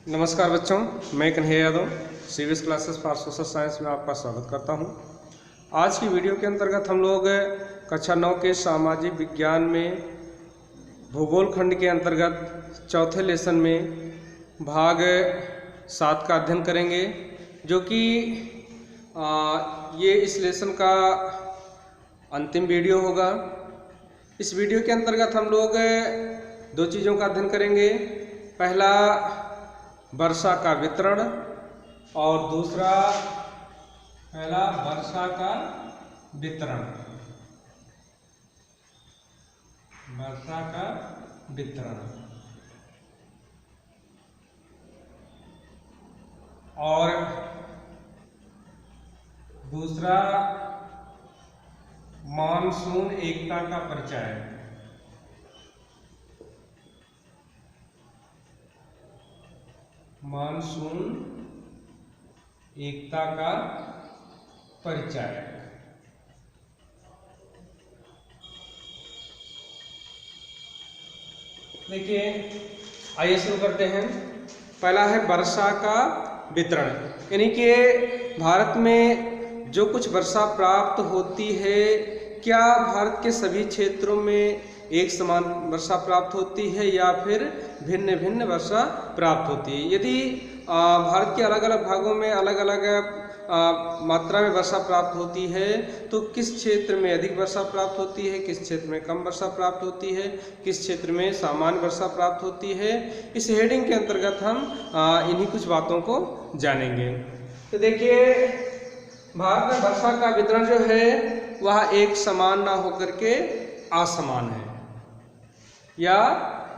नमस्कार बच्चों, मैं Kanhaiya Yadav CBS classes for social science में आपका स्वागत करता हूं। आज की वीडियो के अंतर्गत हम लोग कक्षा 9 के सामाजिक विज्ञान में भूगोल खंड के अंतर्गत चौथे लेसन में भाग 7 का अध्ययन करेंगे, जो कि ये इस लेसन का अंतिम वीडियो होगा। इस वीडियो के अंतर्गत हम लोग दो चीज़ों का अध्ययन करेंगे। पहला वर्षा का वितरण और दूसरा वर्षा का वितरण। वर्षा का वितरण और दूसरा मानसून एकता का परिचय। मानसून एकता का परिचय। देखिए, आइए शुरू करते हैं। पहला है वर्षा का वितरण, यानी कि भारत में जो कुछ वर्षा प्राप्त होती है, क्या भारत के सभी क्षेत्रों में एक समान वर्षा प्राप्त होती है या फिर भिन्न भिन्न वर्षा प्राप्त होती है। यदि भारत के अलग अलग भागों में अलग अलग मात्रा में वर्षा प्राप्त होती है, तो किस क्षेत्र में अधिक वर्षा प्राप्त होती है, किस क्षेत्र में कम वर्षा प्राप्त होती है, किस क्षेत्र में सामान्य वर्षा प्राप्त होती है, इस हेडिंग के अंतर्गत हम इन्हीं कुछ बातों को जानेंगे। तो देखिए, भारत में वर्षा का वितरण जो है वह एक समान ना होकर के असमान है या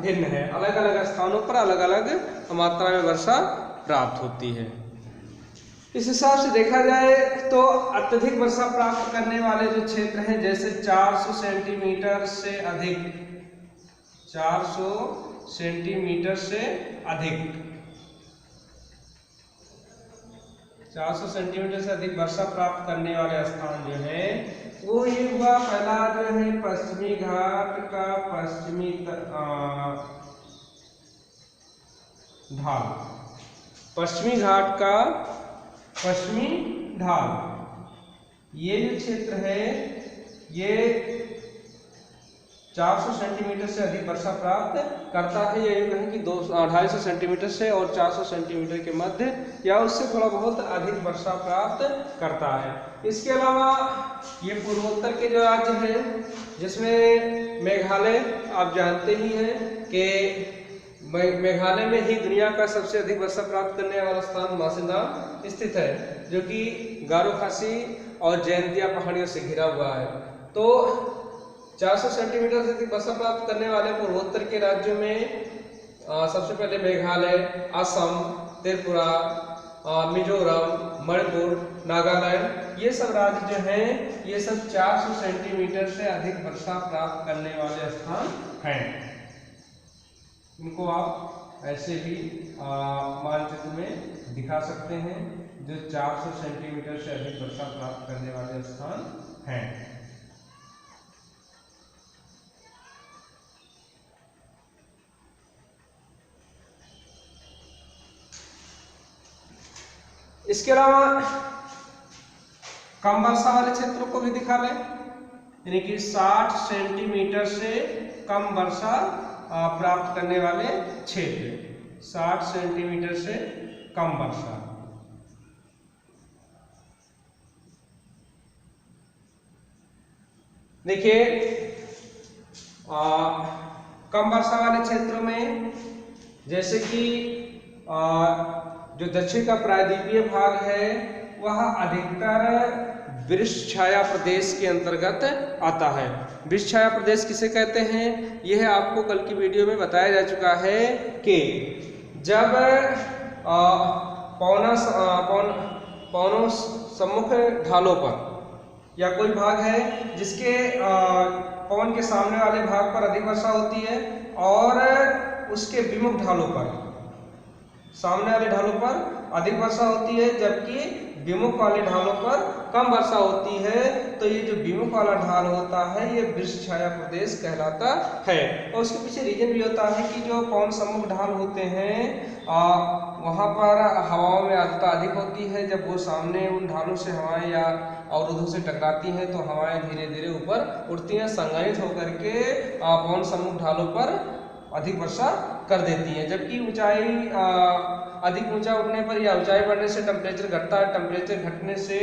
भिन्न है। अलग अलग स्थानों पर अलग अलग मात्रा में वर्षा प्राप्त होती है। इस हिसाब से देखा जाए तो अत्यधिक वर्षा प्राप्त करने वाले जो क्षेत्र हैं, जैसे 400 सेंटीमीटर से अधिक, 400 सेंटीमीटर से अधिक, 400 सेंटीमीटर से अधिक वर्षा प्राप्त करने वाले स्थान जो है वो ये हुआ। पहला जो है पश्चिमी घाट का पश्चिमी ढाल, पश्चिमी घाट का पश्चिमी ढाल। ये जो क्षेत्र है ये 400 सेंटीमीटर से अधिक वर्षा प्राप्त करता है। ये कहें कि 250 सेंटीमीटर से और 400 सेंटीमीटर के मध्य या उससे थोड़ा बहुत अधिक वर्षा प्राप्त करता है। इसके अलावा ये पूर्वोत्तर के जो राज्य हैं, जिसमें मेघालय आप जानते ही हैं कि मेघालय में ही दुनिया का सबसे अधिक वर्षा प्राप्त करने वाला स्थान मासिनराम स्थित है, जो कि गारो खासी और जयंतिया पहाड़ियों से घिरा हुआ है। तो 400 सेंटीमीटर से अधिक वर्षा प्राप्त करने वाले पूर्वोत्तर के राज्यों में सबसे पहले मेघालय, असम, त्रिपुरा, मिजोरम, मणिपुर, नागालैंड, ये सब राज्य जो हैं ये सब 400 सेंटीमीटर से अधिक वर्षा प्राप्त करने वाले स्थान हैं। इनको आप ऐसे भी मानचित्र में दिखा सकते हैं, जो 400 सेंटीमीटर से अधिक वर्षा प्राप्त करने वाले स्थान हैं। इसके अलावा कम वर्षा वाले क्षेत्रों को भी दिखा लें, यानी कि 60 सेंटीमीटर से कम वर्षा प्राप्त करने वाले क्षेत्र, 60 सेंटीमीटर से कम वर्षा। देखिए, कम वर्षा वाले क्षेत्रों में जैसे कि जो दक्षिण का प्रायद्वीपीय भाग है वह अधिकतर वृक्ष छाया प्रदेश के अंतर्गत आता है। वृक्ष छाया प्रदेश किसे कहते हैं, यह आपको कल की वीडियो में बताया जा चुका है कि जब पवनों सम्मुख ढालों पर या कोई भाग है जिसके पवन के सामने वाले भाग पर अधिक वर्षा होती है और उसके विमुख ढालों पर, सामने वाले ढालों पर अधिक वर्षा होती है, जबकि विमुख वाले ढालों पर कम वर्षा होती है। तो ये जो विमुख वाला ढाल होता है ये वृक्ष छाया प्रदेश कहलाता है। और उसके पीछे रीजन भी होता है कि जो पवन सम्मुख ढाल होते हैं वहाँ पर हवाओं में आर्द्रता अधिक होती है। जब वो सामने उन ढालों से हवाएं या अवरोधों से टकराती हैं तो हवाएं धीरे धीरे ऊपर उठती हैं, संघनित होकर के पवन सम्मुख ढालों पर अधिक वर्षा कर देती है। जबकि ऊंचाई अधिक ऊंचा उठने पर या ऊंचाई बढ़ने से टेम्परेचर घटता है। टेम्परेचर घटने से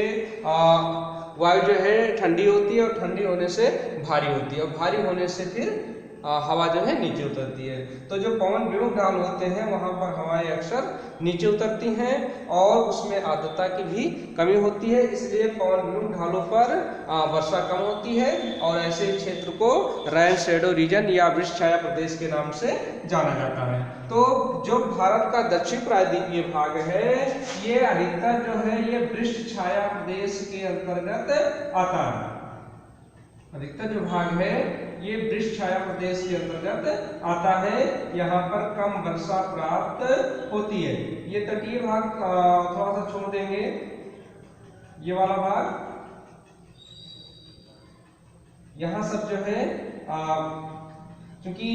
वायु जो है ठंडी होती है और ठंडी होने से भारी होती है और भारी होने से फिर हवा जो है नीचे उतरती है। तो जो पवन विमुख ढाल होते हैं वहाँ पर हवाएं अक्सर नीचे उतरती हैं और उसमें आर्द्रता की भी कमी होती है, इसलिए पवन विमुख ढालों पर वर्षा कम होती है और ऐसे क्षेत्र को रेन शैडो रीजन या वृक्ष छाया प्रदेश के नाम से जाना जाता है। तो जो भारत का दक्षिण प्रायद्वीपीय भाग है ये अधिकतर जो है ये वृक्ष छाया प्रदेश के अंतर्गत आता है। अधिकतर जो भाग है ये वृक्ष छाया प्रदेश के अंतर्गत आता है। यहाँ पर कम वर्षा प्राप्त होती है। ये तटीय भाग थोड़ा सा छोड़ देंगे, ये वाला भाग यहाँ सब जो है क्योंकि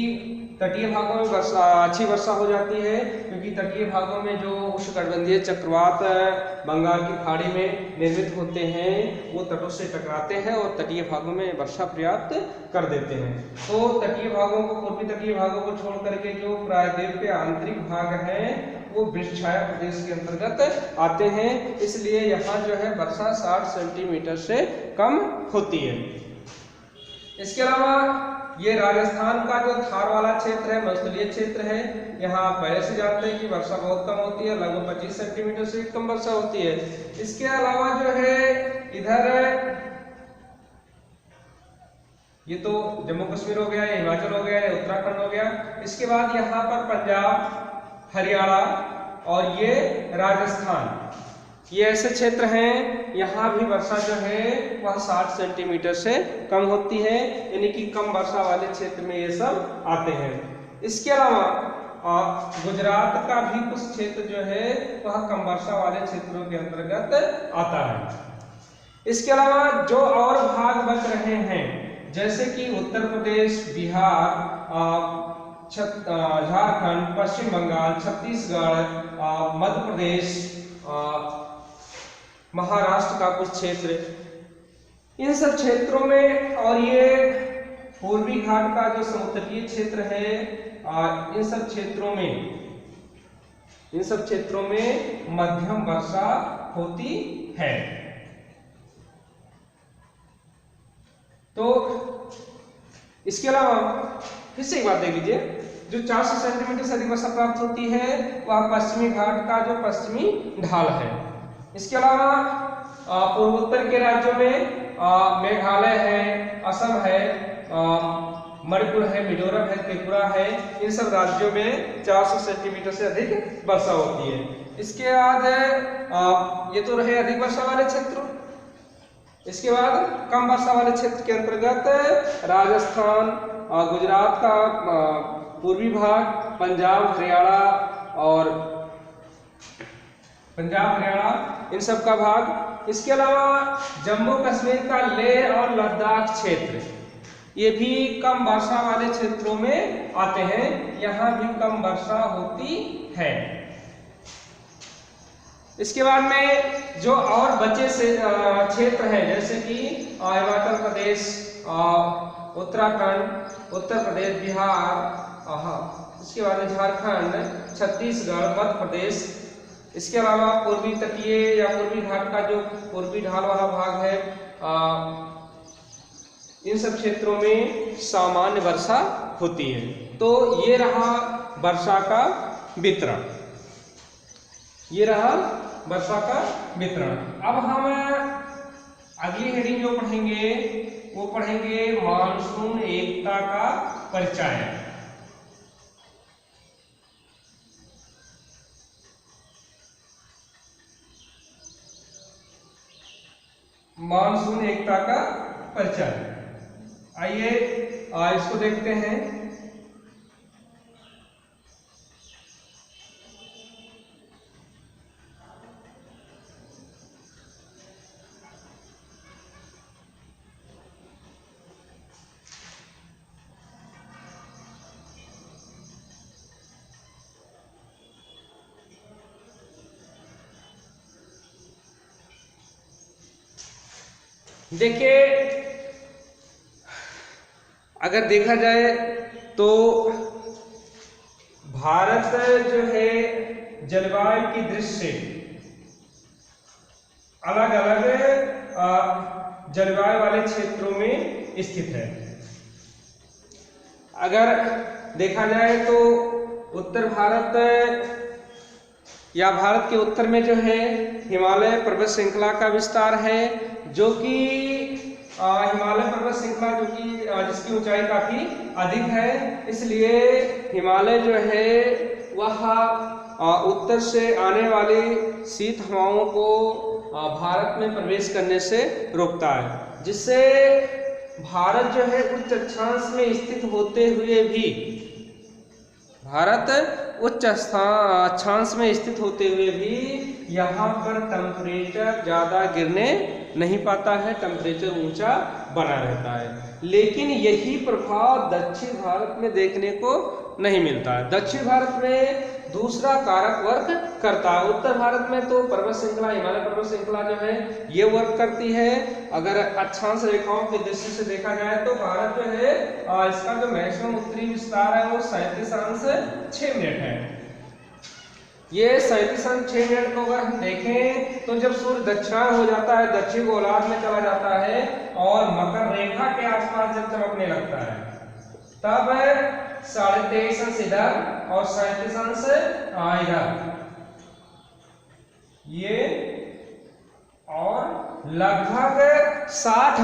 तटीय भागों में अच्छी वर्षा हो जाती है, क्योंकि तटीय भागों में जो उष्णकटिबंधीय चक्रवात बंगाल की खाड़ी में निर्मित होते हैं वो तटों से टकराते हैं और तटीय भागों में वर्षा पर्याप्त कर देते हैं। तो तटीय भागों को, पूर्वी तटीय भागों को छोड़ करके जो प्रायद्वीप के आंतरिक भाग हैं वो वृक्ष छाया प्रदेश के अंतर्गत आते हैं, इसलिए यहाँ जो है वर्षा 60 सेंटीमीटर से कम होती है। इसके अलावा ये राजस्थान का जो थार वाला क्षेत्र है, मरुस्थलीय क्षेत्र है, यहाँ पहले से जानते हैं कि वर्षा बहुत कम होती है, लगभग 25 सेंटीमीटर से कम वर्षा होती है। इसके अलावा जो है इधर ये तो जम्मू कश्मीर हो गया, ये हिमाचल हो गया, ये उत्तराखंड हो गया। इसके बाद यहाँ पर पंजाब, हरियाणा और ये राजस्थान, ये ऐसे क्षेत्र हैं यहाँ भी वर्षा जो है वह 60 सेंटीमीटर से कम होती है, यानी कि कम वर्षा वाले क्षेत्र में ये सब आते हैं। इसके अलावा गुजरात का भी कुछ क्षेत्र जो है वह कम वर्षा वाले क्षेत्रों के अंतर्गत आता है। इसके अलावा जो और भाग बच रहे हैं जैसे कि उत्तर प्रदेश, बिहार, झारखंड, पश्चिम बंगाल, छत्तीसगढ़, मध्य प्रदेश, महाराष्ट्र का कुछ क्षेत्र, इन सब क्षेत्रों में और ये पूर्वी घाट का जो समुद्रीय क्षेत्र है इन सब क्षेत्रों में मध्यम वर्षा होती है। तो इसके अलावा फिर से एक बात देख लीजिए, जो 400 सेंटीमीटर से अधिक वर्षा प्राप्त होती है वह पश्चिमी घाट का जो पश्चिमी ढाल है। इसके अलावा पूर्वोत्तर के राज्यों में मेघालय है, असम है, मणिपुर है, मिजोरम है, त्रिपुरा है, इन सब राज्यों में 400 सेंटीमीटर से अधिक वर्षा होती है। इसके बाद ये तो रहे अधिक वर्षा वाले क्षेत्र। इसके बाद कम वर्षा वाले क्षेत्र के अंतर्गत राजस्थान, गुजरात का पूर्वी भाग, पंजाब, हरियाणा इन सब का भाग। इसके अलावा जम्मू कश्मीर का लेह और लद्दाख क्षेत्र, ये भी कम वर्षा वाले क्षेत्रों में आते हैं, यहाँ भी कम वर्षा होती है। इसके बाद में जो और बचे से क्षेत्र है जैसे कि हिमाचल प्रदेश, उत्तराखंड, उत्तर प्रदेश, बिहार, इसके बाद में झारखंड, छत्तीसगढ़, मध्य प्रदेश। इसके अलावा पूर्वी तटीय या पूर्वी घाट का जो पूर्वी ढाल वाला भाग है इन सब क्षेत्रों में सामान्य वर्षा होती है। तो ये रहा वर्षा का वितरण, ये रहा वर्षा का वितरण। अब हम अगली हेडिंग जो पढ़ेंगे वो पढ़ेंगे मानसून एकता का परिचय। मानसून एकता का परिचय, आइए इसको देखते हैं। देखिए, अगर देखा जाए तो भारत जो है जलवायु की दृष्टि से अलग अलग जलवायु वाले क्षेत्रों में स्थित है। अगर देखा जाए तो उत्तर भारत या भारत के उत्तर में जो है हिमालय पर्वत श्रृंखला का विस्तार है, जो कि हिमालय पर्वत श्रृंखला जो कि जिसकी ऊंचाई काफी अधिक है, इसलिए हिमालय जो है वह उत्तर से आने वाली शीत हवाओं को भारत में प्रवेश करने से रोकता है, जिससे भारत जो है उच्च अक्षांश में स्थित होते हुए भी यहाँ पर टेम्परेचर ज़्यादा गिरने नहीं पाता है, टेम्परेचर ऊंचा बना रहता है। लेकिन यही प्रभाव दक्षिण भारत में देखने को नहीं मिलता है। दक्षिण भारत में दूसरा कारक वर्क करता है। उत्तर भारत में तो पर्वत श्रृंखला, हिमालय पर्वत श्रृंखला जो है ये वर्क करती है। अगर अक्षांश रेखाओं की दृष्टि से देखा जाए तो भारत जो है इसका जो मैक्सिमम उत्तरी विस्तार है वो 37.6 है। ये 37.6 को अगर हम देखें तो जब सूर्य दक्षिणायन हो जाता है, दक्षिण गोलार्ध में चला जाता है और मकर रेखा के आसपास जब चमकने लगता है, तब 23.5 अंश इधर और 37 अंश इधर, ये और लगभग 60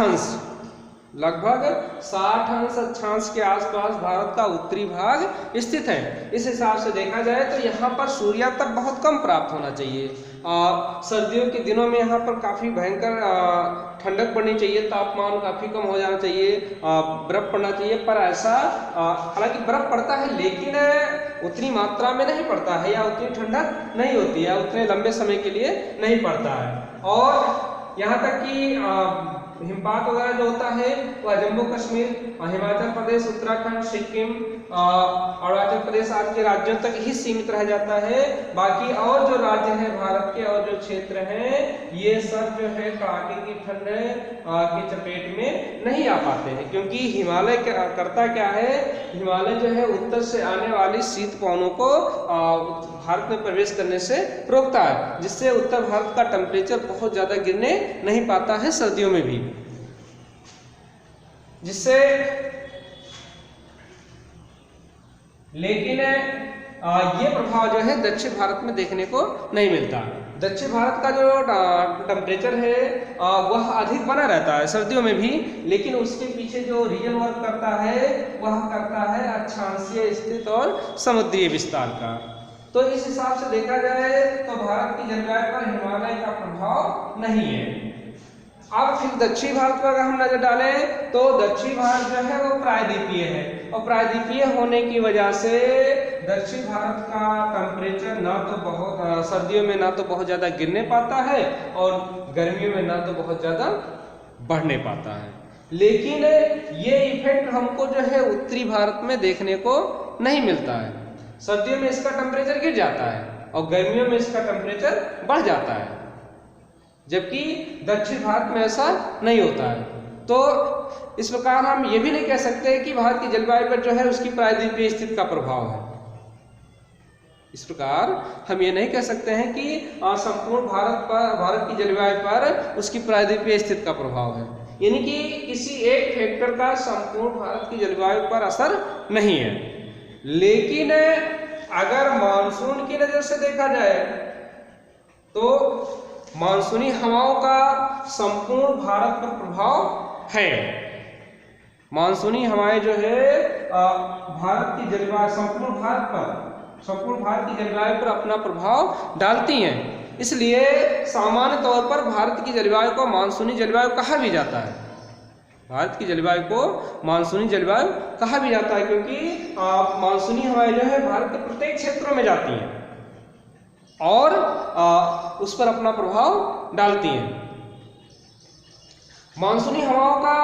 अंश अक्षांश के आसपास भारत का उत्तरी भाग स्थित है। इस हिसाब से देखा जाए तो यहाँ पर सूर्यास्त बहुत कम प्राप्त होना चाहिए। सर्दियों के दिनों में यहाँ पर काफ़ी भयंकर ठंडक पड़नी चाहिए, तापमान काफ़ी कम हो जाना चाहिए, बर्फ पड़ना चाहिए, पर ऐसा हालांकि बर्फ पड़ता है लेकिन उतनी मात्रा में नहीं पड़ता है या उतनी ठंडक नहीं होती है, उतने लंबे समय के लिए नहीं पड़ता है। और यहाँ तक कि हिमपात वगैरह जो होता है वह जम्मू कश्मीर, हिमाचल प्रदेश, उत्तराखंड, सिक्किम, अरुणाचल प्रदेश आदि के राज्यों तक ही सीमित रह जाता है। बाकी और जो राज्य हैं भारत के और जो क्षेत्र हैं ये सब जो है कड़ाके की ठंड की चपेट में नहीं आ पाते हैं, क्योंकि हिमालय करता क्या है, हिमालय जो है उत्तर से आने वाली शीत पवनों को भारत में प्रवेश करने से रोकता है, जिससे उत्तर भारत का टेम्परेचर बहुत ज़्यादा गिरने नहीं पाता है सर्दियों में भी, जिससे लेकिन ये प्रभाव जो है दक्षिण भारत में देखने को नहीं मिलता। दक्षिण भारत का जो टेम्परेचर है वह अधिक बना रहता है सर्दियों में भी, लेकिन उसके पीछे जो रीजन वर्क करता है वह करता है अक्षांशीय स्थित और समुद्रीय विस्तार का। तो इस हिसाब से देखा जाए तो भारत की जलवायु पर हिमालय का प्रभाव नहीं है। अब फिर दक्षिण भारत पर अगर हम नजर डालें तो दक्षिण भारत जो है वो प्रायद्वीपीय है, और प्रायद्वीपीय होने की वजह से दक्षिण भारत का टेम्परेचर ना तो बहुत सर्दियों में ना तो बहुत ज़्यादा गिरने पाता है और गर्मियों में ना तो बहुत ज़्यादा बढ़ने पाता है। लेकिन ये इफेक्ट हमको जो है उत्तरी भारत में देखने को नहीं मिलता है। सर्दियों में इसका टेम्परेचर गिर जाता है और गर्मियों में इसका टेम्परेचर बढ़ जाता है, जबकि दक्षिण भारत में ऐसा नहीं होता है। तो इस प्रकार हम ये भी नहीं कह सकते कि भारत की जलवायु पर जो है उसकी प्रायद्वीपीय स्थिति का प्रभाव है। इस प्रकार हम ये नहीं कह सकते हैं कि संपूर्ण भारत की जलवायु पर उसकी प्रायद्वीपीय स्थिति का प्रभाव है, यानी कि किसी एक फैक्टर का संपूर्ण भारत की जलवायु पर असर नहीं है। लेकिन अगर मानसून की नजर से देखा जाए तो मानसूनी हवाओं का संपूर्ण भारत पर प्रभाव है। मानसूनी हवाएं जो है भारत की जलवायु संपूर्ण भारत की जलवायु पर अपना प्रभाव डालती हैं। इसलिए सामान्य तौर पर भारत की जलवायु को मानसूनी जलवायु कहा भी जाता है। भारत की जलवायु को मानसूनी जलवायु कहा भी जाता है, क्योंकि मानसूनी हवाएं जो है भारत के प्रत्येक क्षेत्रों में जाती हैं और उस पर अपना प्रभाव डालती हैं। मानसूनी हवाओं का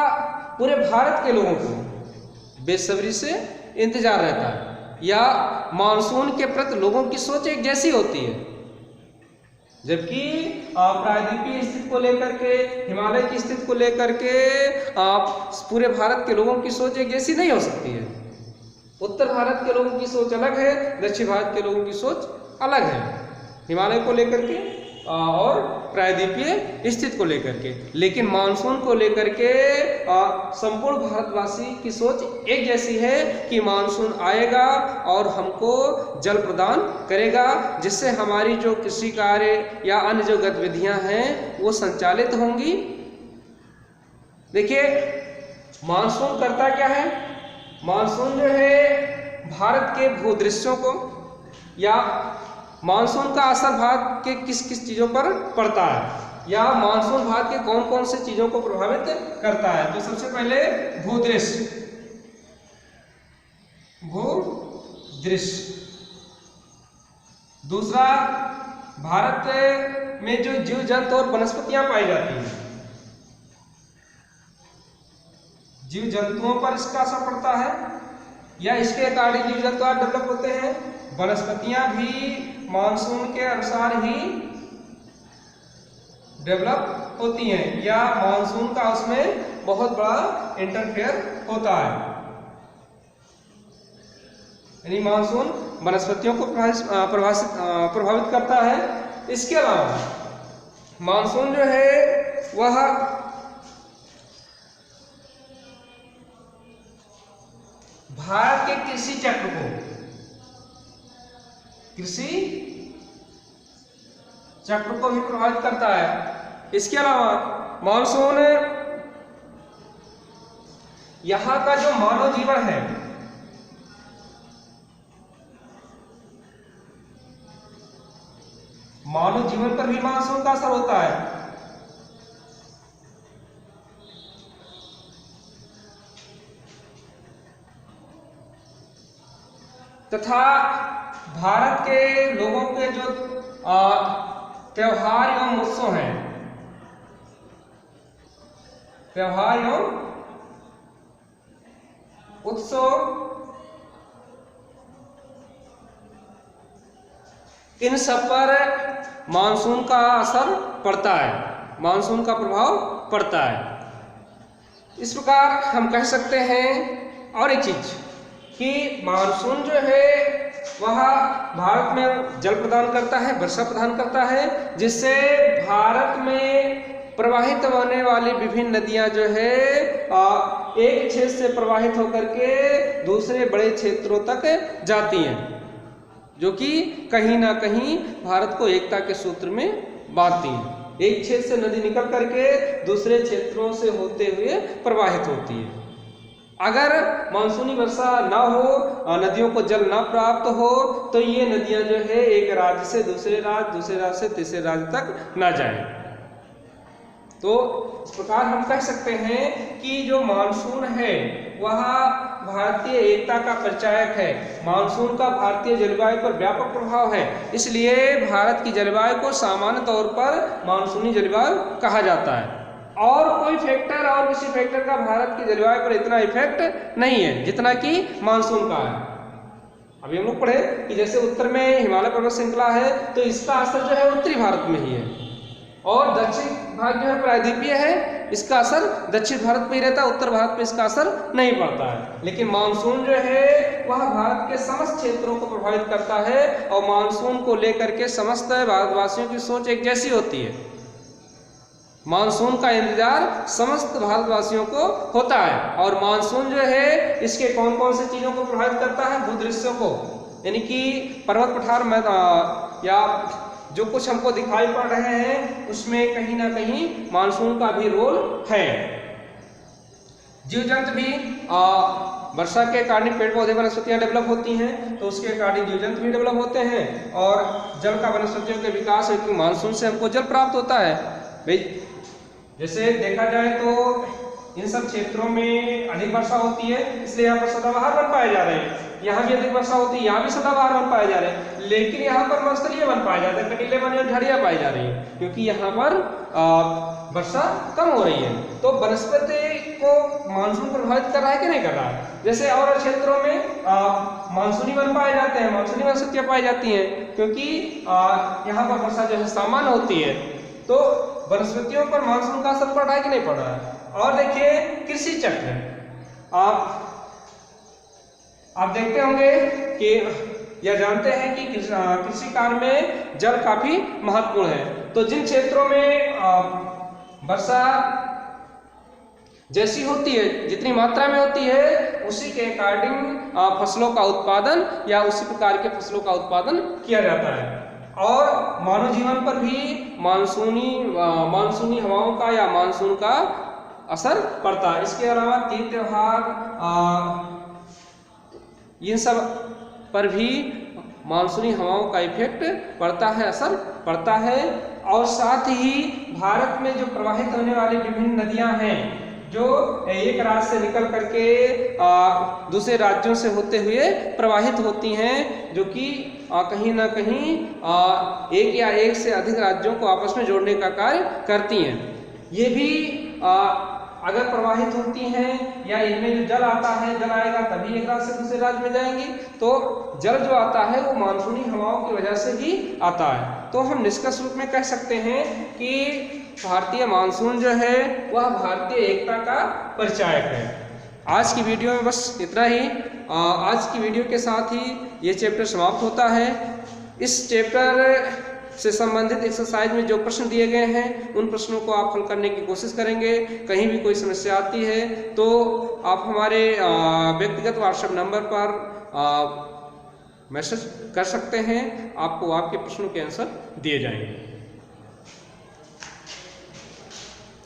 पूरे भारत के लोगों को बेसब्री से इंतजार रहता है, या मानसून के प्रति लोगों की सोच एक जैसी होती है। जबकि प्रायद्वीपीय स्थिति को लेकर के, हिमालय की स्थिति को लेकर के पूरे भारत के लोगों की सोच एक जैसी नहीं हो सकती है। उत्तर भारत के लोगों की सोच अलग है, दक्षिण भारत के लोगों की सोच अलग है, हिमालय को लेकर के और प्रायद्वीपीय स्थिति को लेकर के। लेकिन मानसून को लेकर के संपूर्ण भारतवासी की सोच एक जैसी है कि मानसून आएगा और हमको जल प्रदान करेगा, जिससे हमारी जो कृषि कार्य या अन्य जो गतिविधियां हैं वो संचालित होंगी। देखिए मानसून करता क्या है, मानसून जो है भारत के भूदृश्यों को, या मानसून का असर भारत के किस किस चीज़ों पर पड़ता है, या मानसून भारत के कौन कौन से चीज़ों को प्रभावित करता है। तो सबसे पहले भूदृश्य, भूदृश्य। दूसरा, भारत में जो जीव जंतु और वनस्पतियां पाई जाती हैं, जीव जंतुओं पर इसका असर पड़ता है या इसके अकॉर्डिंग जीव जंतु डेवलप होते हैं। वनस्पतियां भी मानसून के अनुसार ही डेवलप होती हैं या मानसून का उसमें बहुत बड़ा इंटरफेयर होता है। यानी मानसून वनस्पतियों को प्रभावित करता है। इसके अलावा मानसून जो है वह भारत के कृषि चक्र को, कृषि चक्र को भी प्रभावित करता है। इसके अलावा मानसून यहाँ का जो मानव जीवन है, मानव जीवन पर भी मानसून का असर होता है। तथा भारत के लोगों के जो त्योहार एवं उत्सव हैं, त्योहार एवं उत्सव, इन सब पर मानसून का असर पड़ता है, मानसून का प्रभाव पड़ता है। इस प्रकार हम कह सकते हैं। और एक चीज कि मानसून जो है वह भारत में जल प्रदान करता है, वर्षा प्रदान करता है, जिससे भारत में प्रवाहित होने वाली विभिन्न नदियां जो है एक क्षेत्र से प्रवाहित होकर के दूसरे बड़े क्षेत्रों तक जाती हैं, जो कि कहीं ना कहीं भारत को एकता के सूत्र में बांधती हैं। एक क्षेत्र से नदी निकल करके दूसरे क्षेत्रों से होते हुए प्रवाहित होती है। अगर मानसूनी वर्षा ना हो, नदियों को जल ना प्राप्त हो, तो ये नदियां जो है एक राज्य से दूसरे राज्य, दूसरे राज्य से तीसरे राज्य तक ना जाएं। तो इस प्रकार हम कह सकते हैं कि जो मानसून है वह भारतीय एकता का परिचायक है। मानसून का भारतीय जलवायु पर व्यापक प्रभाव है, इसलिए भारत की जलवायु को सामान्य तौर पर मानसूनी जलवायु कहा जाता है। और कोई फैक्टर और किसी फैक्टर का भारत की जलवायु पर इतना इफेक्ट नहीं है जितना कि मानसून का है। अभी हम लोग पढ़े कि जैसे उत्तर में हिमालय पर्वत श्रृंखला है, तो इसका असर जो है उत्तरी भारत में ही है, और दक्षिण भाग जो है प्रायद्वीपीय है, इसका असर दक्षिण भारत में ही रहता है, उत्तर भारत में इसका असर नहीं पड़ता है। लेकिन मानसून जो है वह भारत के समस्त क्षेत्रों को प्रभावित करता है, और मानसून को लेकर के समस्त भारतवासियों की सोच एक जैसी होती है। मानसून का इंतजार समस्त भारतवासियों को होता है। और मानसून जो है इसके कौन कौन से चीज़ों को प्रभावित करता है? भूदृश्यों को, यानी कि पर्वत पठार में या जो कुछ हमको दिखाई पड़ रहे हैं उसमें कहीं ना कहीं मानसून का भी रोल है। जीव जंतु भी वर्षा के कारण पेड़ पौधे वनस्पतियां डेवलप होती हैं, तो उसके कारण जीव जंतु भी डेवलप होते हैं। और जल का वनस्पतियों के विकास है, क्योंकि मानसून से हमको जल प्राप्त होता है। भाई जैसे देखा जाए तो इन सब क्षेत्रों में अधिक वर्षा होती है, इसलिए यहाँ पर सदाबहार वन पाए जा रहे हैं। यहाँ भी अधिक वर्षा होती है, यहाँ भी सदाबहार वन पाए जा रहे हैं। लेकिन यहाँ पर मरुस्थलीय वन पाए जाते हैं, कटीले वन और झाड़ियाँ पाई जा रही हैं, क्योंकि यहाँ पर वर्षा कम हो रही है। तो वनस्पति को मानसून प्रभावित कर रहा है कि नहीं कर रहा है? जैसे और क्षेत्रों में मानसूनी वन पाए जाते हैं, मानसूनी वनस्पतियाँ पाई जाती हैं, क्योंकि यहाँ पर वर्षा जो है सामान्य होती है। तो वनस्पतियों पर मानसून का असर पड़ रहा है कि नहीं पड़ रहा है। और देखिए कृषि चक्र, आप देखते होंगे कि या जानते हैं कि कृषि कार्य में जल काफी महत्वपूर्ण है। तो जिन क्षेत्रों में वर्षा जैसी होती है, जितनी मात्रा में होती है, उसी के अकॉर्डिंग फसलों का उत्पादन या उसी प्रकार के फसलों का उत्पादन किया जाता है। और मानव जीवन पर भी मानसूनी हवाओं का या मानसून का असर पड़ता है। इसके अलावा तीज त्योहार, इन सब पर भी मानसूनी हवाओं का इफेक्ट पड़ता है, असर पड़ता है। और साथ ही भारत में जो प्रवाहित होने वाली विभिन्न नदियां हैं, जो एक राज्य से निकल करके दूसरे राज्यों से होते हुए प्रवाहित होती हैं, जो कि कहीं ना कहीं एक या एक से अधिक राज्यों को आपस में जोड़ने का कार्य करती हैं। ये भी अगर प्रवाहित होती हैं या इनमें जो जल आता है, जल आएगा तभी एक राज्य से दूसरे राज्य में जाएंगी, तो जल जो आता है वो मानसूनी हवाओं की वजह से ही आता है। तो हम निष्कर्ष रूप में कह सकते हैं कि भारतीय मानसून जो है वह भारतीय एकता का परिचायक है। आज की वीडियो में बस इतना ही। आज की वीडियो के साथ ही ये चैप्टर समाप्त होता है। इस चैप्टर से संबंधित एक्सरसाइज में जो प्रश्न दिए गए हैं उन प्रश्नों को आप हल करने की कोशिश करेंगे। कहीं भी कोई समस्या आती है तो आप हमारे व्यक्तिगत व्हाट्सएप नंबर पर मैसेज कर सकते हैं, आपको आपके प्रश्नों के आंसर दिए जाएंगे।